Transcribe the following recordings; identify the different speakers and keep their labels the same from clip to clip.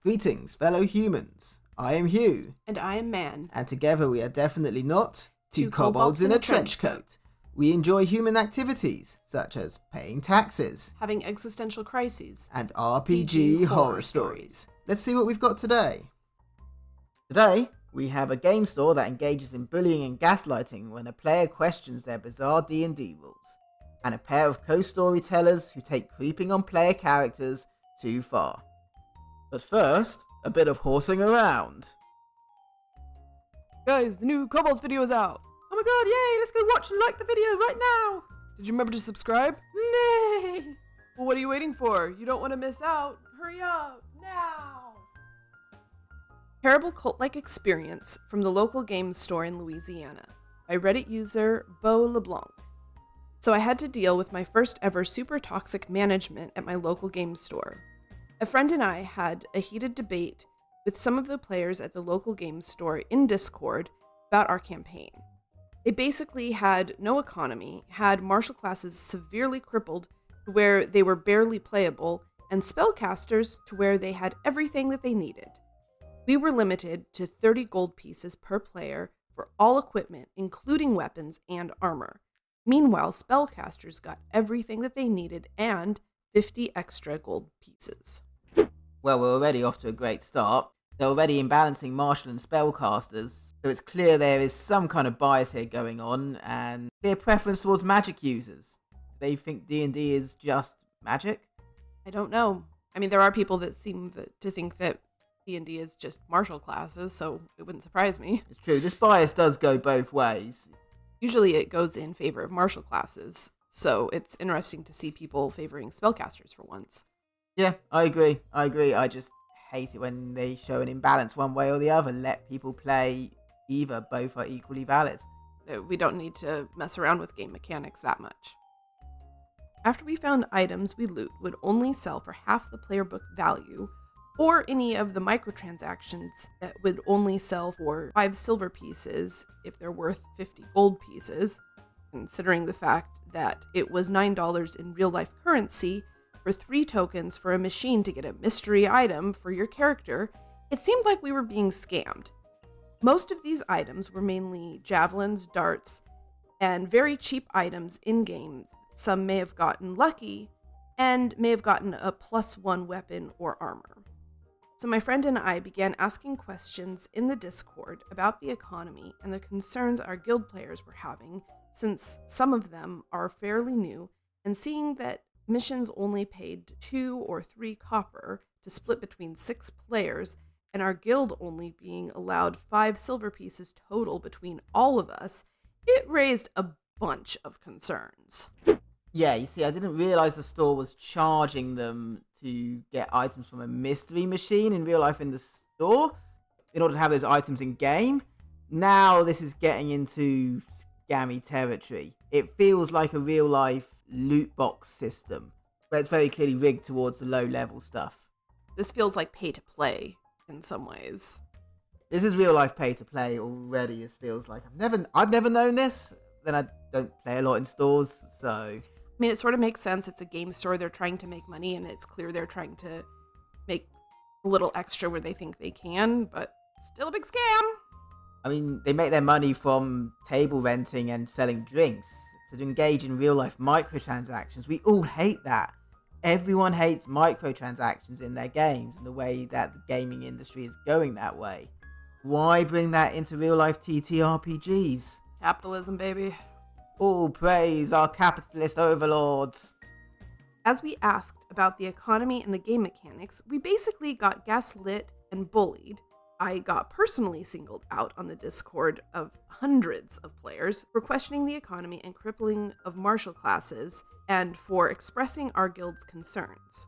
Speaker 1: Greetings, fellow humans. I am Hugh.
Speaker 2: And I am Man.
Speaker 1: And together we are definitely not
Speaker 2: Two
Speaker 1: kobolds in a trench coat. We enjoy human activities, such as paying taxes,
Speaker 2: Having existential crises,
Speaker 1: and RPG horror stories. Let's see what we've got today. Today, we have a game store that engages in bullying and gaslighting when a player questions their bizarre D&D rules, and a pair of co-storytellers who take creeping on player characters too far. But first, a bit of horsing around.
Speaker 2: Guys, the new Kobolds video is out.
Speaker 1: Oh my god, yay, let's go watch and like the video right now.
Speaker 2: Did you remember to subscribe?
Speaker 1: Nay.
Speaker 2: Well, what are you waiting for? You don't want to miss out. Hurry up, now. Terrible cult-like experience from the local game store in Louisiana by Reddit user Beau LeBlanc. So I had to deal with my first ever super toxic management at my local game store. A friend and I had a heated debate with some of the players at the local game store in Discord about our campaign. They basically had no economy, had martial classes severely crippled to where they were barely playable, and spellcasters to where they had everything that they needed. We were limited to 30 gold pieces per player for all equipment, including weapons and armor. Meanwhile, spellcasters got everything that they needed and 50 extra gold pieces.
Speaker 1: Well, we're already off to a great start. They're already imbalancing martial and spellcasters, so it's clear there is some kind of bias here going on, and clear preference towards magic users. Do they think D&D is just magic?
Speaker 2: I don't know. I mean, there are people that seem to think that D&D is just martial classes, so it wouldn't surprise me.
Speaker 1: It's true, this bias does go both ways.
Speaker 2: Usually it goes in favor of martial classes, so it's interesting to see people favoring spellcasters for once.
Speaker 1: Yeah, I agree. I just hate it when they show an imbalance one way or the other. Let people play either. Both are equally valid.
Speaker 2: We don't need to mess around with game mechanics that much. After we found items we loot would only sell for half the player book value, or any of the microtransactions that would only sell for 5 silver pieces if they're worth 50 gold pieces, considering the fact that it was $9 in real-life currency for 3 tokens for a machine to get a mystery item for your character, it seemed like we were being scammed. Most of these items were mainly javelins, darts, and very cheap items in-game. Some may have gotten lucky, and may have gotten a +1 weapon or armor. So my friend and I began asking questions in the Discord about the economy and the concerns our guild players were having, since some of them are fairly new, and seeing that missions only paid 2 or 3 copper to split between 6 players, and our guild only being allowed 5 silver pieces total between all of us, it raised a bunch of concerns.
Speaker 1: Yeah, you see, I didn't realise the store was charging them to get items from a mystery machine in real life in the store in order to have those items in game. Now this is getting into scammy territory. It feels like a real life loot box system, but it's very clearly rigged towards the low level stuff.
Speaker 2: This feels like pay to play in some ways.
Speaker 1: This is real life pay to play already. This feels like I've never known this. Then I don't play a lot in stores, so
Speaker 2: I mean, it sort of makes sense. It's a game store. They're trying to make money, and it's clear they're trying to make a little extra where they think they can, but still a big scam.
Speaker 1: I mean, they make their money from table renting and selling drinks. So to engage in real-life microtransactions, we all hate that. Everyone hates microtransactions in their games and the way that the gaming industry is going that way. Why bring that into real-life TTRPGs?
Speaker 2: Capitalism, baby.
Speaker 1: All praise our capitalist overlords.
Speaker 2: As we asked about the economy and the game mechanics, we basically got gaslit and bullied. I got personally singled out on the Discord of hundreds of players for questioning the economy and crippling of martial classes and for expressing our guild's concerns.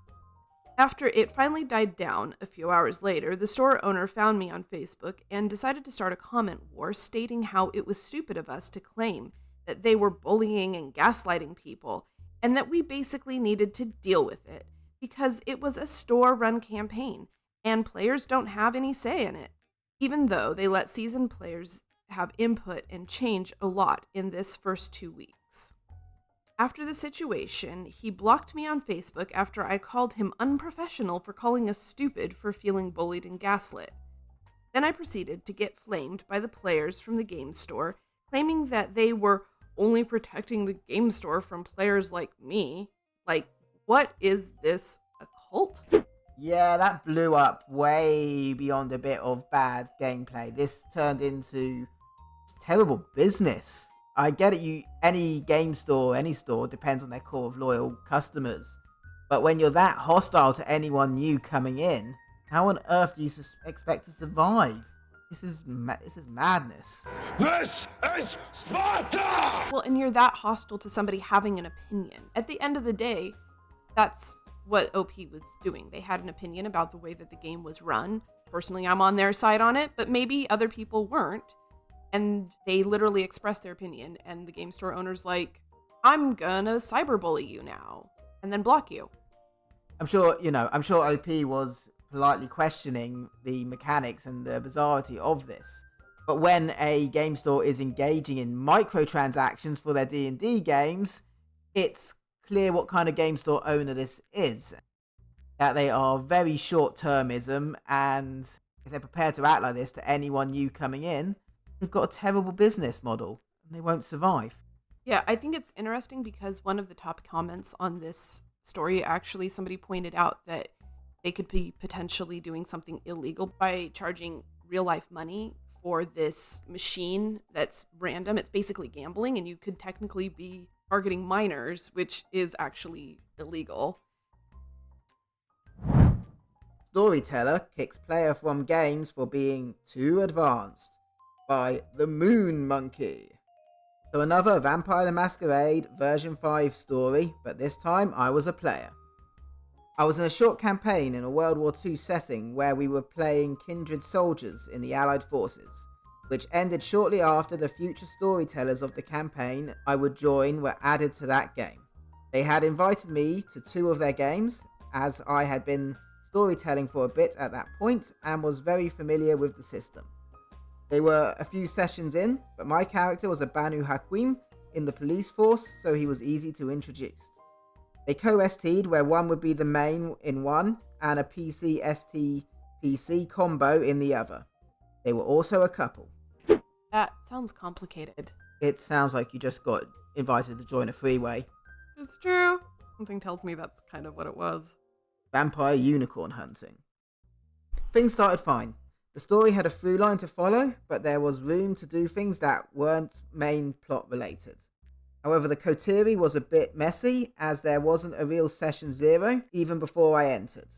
Speaker 2: After it finally died down a few hours later, the store owner found me on Facebook and decided to start a comment war stating how it was stupid of us to claim that they were bullying and gaslighting people, and that we basically needed to deal with it because it was a store-run campaign, and players don't have any say in it, even though they let seasoned players have input and change a lot in this first 2 weeks. After the situation, he blocked me on Facebook after I called him unprofessional for calling us stupid for feeling bullied and gaslit. Then I proceeded to get flamed by the players from the game store, claiming that they were only protecting the game store from players like me. Like, what is this, a cult?
Speaker 1: Yeah, that blew up way beyond a bit of bad gameplay. This turned into terrible business. I get it, any game store, any store depends on their core of loyal customers. But when you're that hostile to anyone new coming in, how on earth do you expect to survive? This is madness.
Speaker 3: This is Sparta!
Speaker 2: Well, and you're that hostile to somebody having an opinion. At the end of the day, that's what OP was doing. They had an opinion about the way that the game was run. Personally, I'm on their side on it, but maybe other people weren't. And they literally expressed their opinion, and the game store owner's like, I'm gonna cyberbully you now, and then block you.
Speaker 1: I'm sure OP was politely questioning the mechanics and the bizarrity of this. But when a game store is engaging in microtransactions for their D&D games, it's clear what kind of game store owner this is. That they are very short-termism, and if they're prepared to act like this to anyone new coming in, they've got a terrible business model, and they won't survive.
Speaker 2: Yeah, I think it's interesting because one of the top comments on this story, actually, somebody pointed out that they could be potentially doing something illegal by charging real-life money for this machine that's random. It's basically gambling, and you could technically be targeting minors, which is actually illegal.
Speaker 1: Storyteller kicks player from games for being too advanced by the Moon Monkey. So another Vampire the Masquerade version 5 story, but this time I was a player. I was in a short campaign in a World War II setting where we were playing kindred soldiers in the Allied forces, which ended shortly after the future storytellers of the campaign I would join were added to that game. They had invited me to 2 of their games, as I had been storytelling for a bit at that point and was very familiar with the system. They were a few sessions in, but my character was a Banu Hakim in the police force, so he was easy to introduce. They co-ST'd where one would be the main in one and a PC-ST-PC combo in the other. They were also a couple.
Speaker 2: That sounds complicated.
Speaker 1: It sounds like you just got invited to join a freeway.
Speaker 2: It's true. Something tells me that's kind of what it was.
Speaker 1: Vampire unicorn hunting. Things started fine. The story had a through line to follow, but there was room to do things that weren't main plot related. However, the coterie was a bit messy, as there wasn't a real session 0 even before I entered.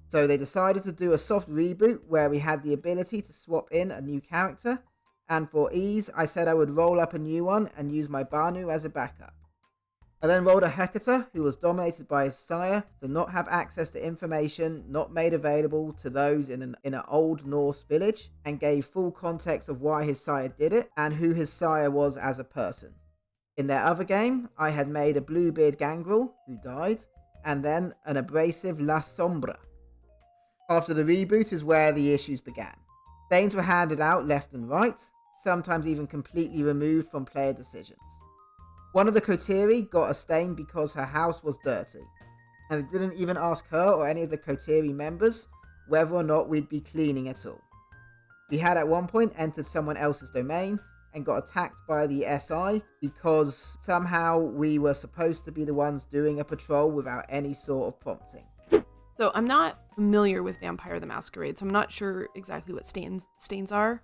Speaker 1: So they decided to do a soft reboot where we had the ability to swap in a new character, and for ease I said I would roll up a new one and use my Banu as a backup. I then rolled a Hecate who was dominated by his sire to not have access to information not made available to those in an Old Norse village, and gave full context of why his sire did it and who his sire was as a person. In their other game, I had made a Bluebeard Gangrel, who died, and then an abrasive La Sombra. After the reboot is where the issues began. Stains were handed out left and right, sometimes even completely removed from player decisions. One of the coterie got a stain because her house was dirty, and they didn't even ask her or any of the coterie members whether or not we'd be cleaning at all. We had at one point entered someone else's domain and got attacked by the SI because somehow we were supposed to be the ones doing a patrol without any sort of prompting.
Speaker 2: So I'm not familiar with Vampire the Masquerade, so I'm not sure exactly what stains are.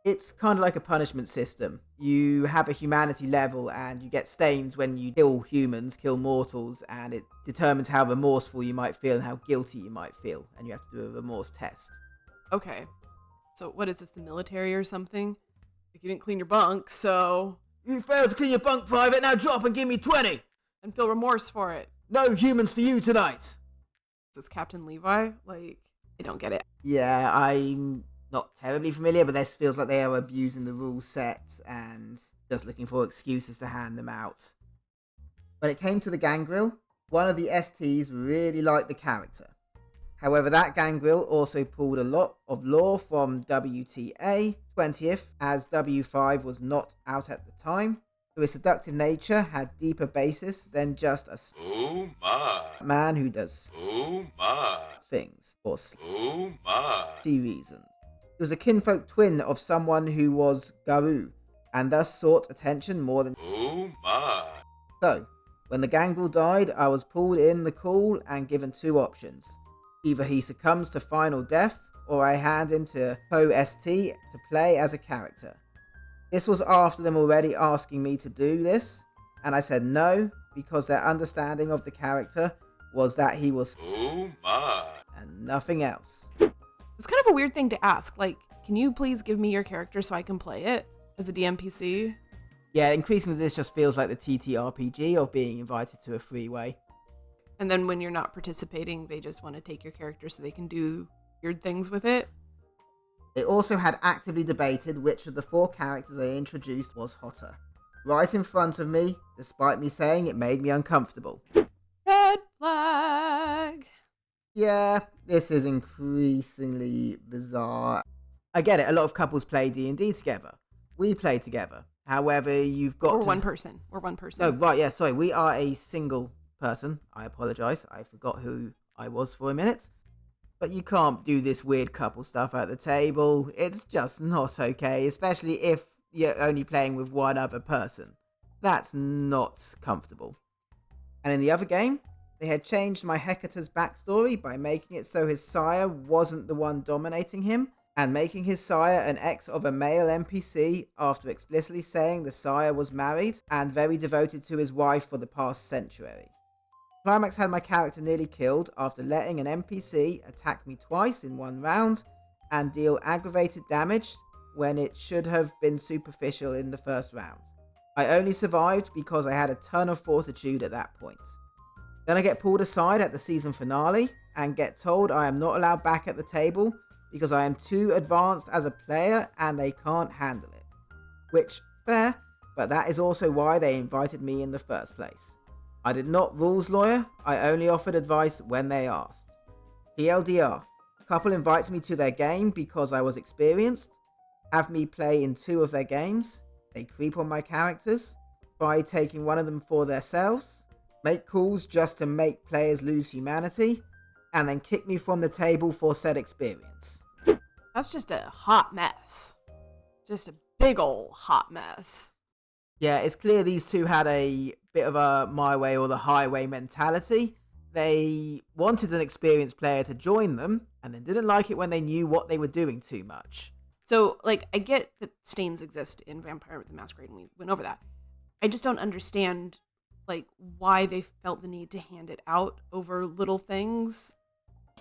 Speaker 1: It's kind of like a punishment system. You have a humanity level and you get stains when you kill humans, kill mortals, and it determines how remorseful you might feel and how guilty you might feel, and you have to do a remorse test.
Speaker 2: Okay. So what is this, the military or something? Like, you didn't clean your bunk, so...
Speaker 1: You failed to clean your bunk, Private, now drop and give me 20!
Speaker 2: And feel remorse for it.
Speaker 1: No humans for you tonight!
Speaker 2: Is this Captain Levi? Like, I don't get it.
Speaker 1: Yeah, I'm not terribly familiar, but this feels like they are abusing the rule set and just looking for excuses to hand them out. When it came to the gangrel, one of the STs really liked the character. However, that gangrel also pulled a lot of lore from WTA 20th, as W5 was not out at the time, So his seductive nature had deeper basis than just a
Speaker 3: Oh my.
Speaker 1: man who does
Speaker 3: Oh my.
Speaker 1: things for
Speaker 3: Oh my.
Speaker 1: reasons. He was a kinfolk twin of someone who was Garou, and thus sought attention more than.
Speaker 3: Oh my.
Speaker 1: So, when the gangrel died, I was pulled in the call and given two options. Either he succumbs to final death, or I hand him to Co-ST to play as a character. This was after them already asking me to do this, and I said no, because their understanding of the character was that he was
Speaker 3: Oh my.
Speaker 1: and nothing else.
Speaker 2: It's kind of a weird thing to ask. Like, can you please give me your character so I can play it as a DMPC?
Speaker 1: Yeah, increasingly this just feels like the TTRPG of being invited to a freeway.
Speaker 2: And then when you're not participating, they just want to take your character so they can do weird things with it.
Speaker 1: They also had actively debated which of the four characters they introduced was hotter. Right in front of me, despite me saying it made me uncomfortable.
Speaker 2: Red flag.
Speaker 1: Yeah, this is increasingly bizarre. I get it, a lot of couples play D&D together. We play together. However, you've got
Speaker 2: We're one person. We're one person.
Speaker 1: Oh, right, yeah, sorry. We are a single person. I apologise. I forgot who I was for a minute. But you can't do this weird couple stuff at the table. It's just not okay, especially if you're only playing with one other person. That's not comfortable. And in the other game, they had changed my Hecate's backstory by making it so his sire wasn't the one dominating him, and making his sire an ex of a male NPC after explicitly saying the sire was married and very devoted to his wife for the past century. Climax had my character nearly killed after letting an NPC attack me twice in one round and deal aggravated damage when it should have been superficial in the first round. I only survived because I had a ton of fortitude at that point. Then I get pulled aside at the season finale and get told I am not allowed back at the table because I am too advanced as a player and they can't handle it. Which, fair, but that is also why they invited me in the first place. I did not rules lawyer, I only offered advice when they asked. TLDR, couple invites me to their game because I was experienced, have me play in 2 of their games, they creep on my characters, try taking one of them for themselves, make calls just to make players lose humanity, and then kick me from the table for said experience.
Speaker 2: That's just a hot mess. Just a big ol' hot mess.
Speaker 1: Yeah, it's clear these two had a bit of a my way or the highway mentality. They wanted an experienced player to join them, and then didn't like it when they knew what they were doing too much.
Speaker 2: So, like, I get that stains exist in Vampire the Masquerade, and we went over that. I just don't understand, like, why they felt the need to hand it out over little things.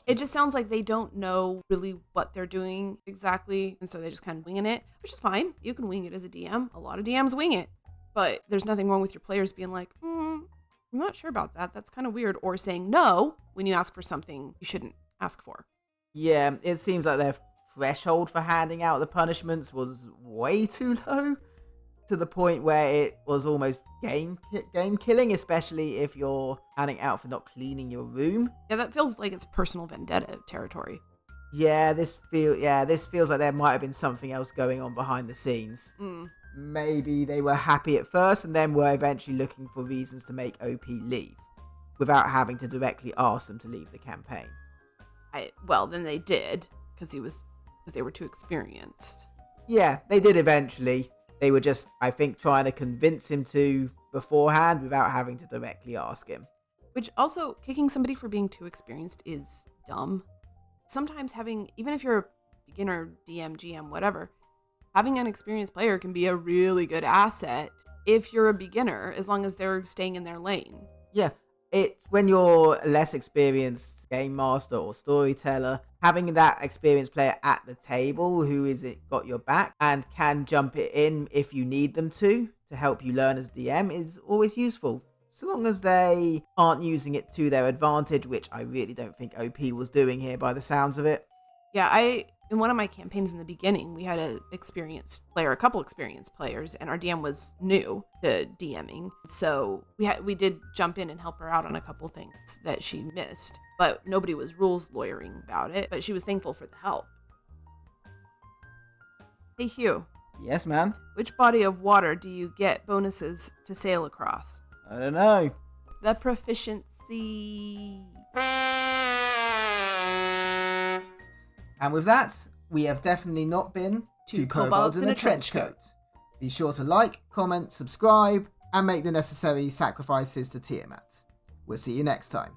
Speaker 2: It just sounds like they don't know really what they're doing exactly, and so they're just kind of winging it, which is fine. You can wing it as a DM. A lot of DMs wing it. But there's nothing wrong with your players being like, I'm not sure about that. That's kind of weird. Or saying no when you ask for something you shouldn't ask for.
Speaker 1: Yeah, it seems like their threshold for handing out the punishments was way too low, to the point where it was almost game killing, especially if you're handing out for not cleaning your room.
Speaker 2: Yeah, that feels like it's personal vendetta territory.
Speaker 1: This feels like there might have been something else going on behind the scenes. Maybe they were happy at first and then were eventually looking for reasons to make OP leave, without having to directly ask them to leave the campaign.
Speaker 2: Well, then they did, because they were too experienced.
Speaker 1: Yeah, they did eventually. They were just, I think, trying to convince him to beforehand without having to directly ask him.
Speaker 2: Which also, kicking somebody for being too experienced is dumb. Sometimes even if you're a beginner, DM, GM, whatever, having an experienced player can be a really good asset if you're a beginner, as long as they're staying in their lane.
Speaker 1: Yeah, when you're a less experienced game master or storyteller, having that experienced player at the table who got your back and can jump it in if you need them to help you learn as DM is always useful. So long as they aren't using it to their advantage, which I really don't think OP was doing here by the sounds of it.
Speaker 2: Yeah, in one of my campaigns in the beginning, we had a couple experienced players, and our DM was new to DMing. So we did jump in and help her out on a couple things that she missed, but nobody was rules lawyering about it, but she was thankful for the help. Hey, Hugh,
Speaker 1: Yes, man.
Speaker 2: Which body of water do you get bonuses to sail across?
Speaker 1: I don't know.
Speaker 2: The proficiency.
Speaker 1: And with that, we have definitely not been two kobolds in a trench coat. Be sure to like, comment, subscribe, and make the necessary sacrifices to Tiamat. We'll see you next time.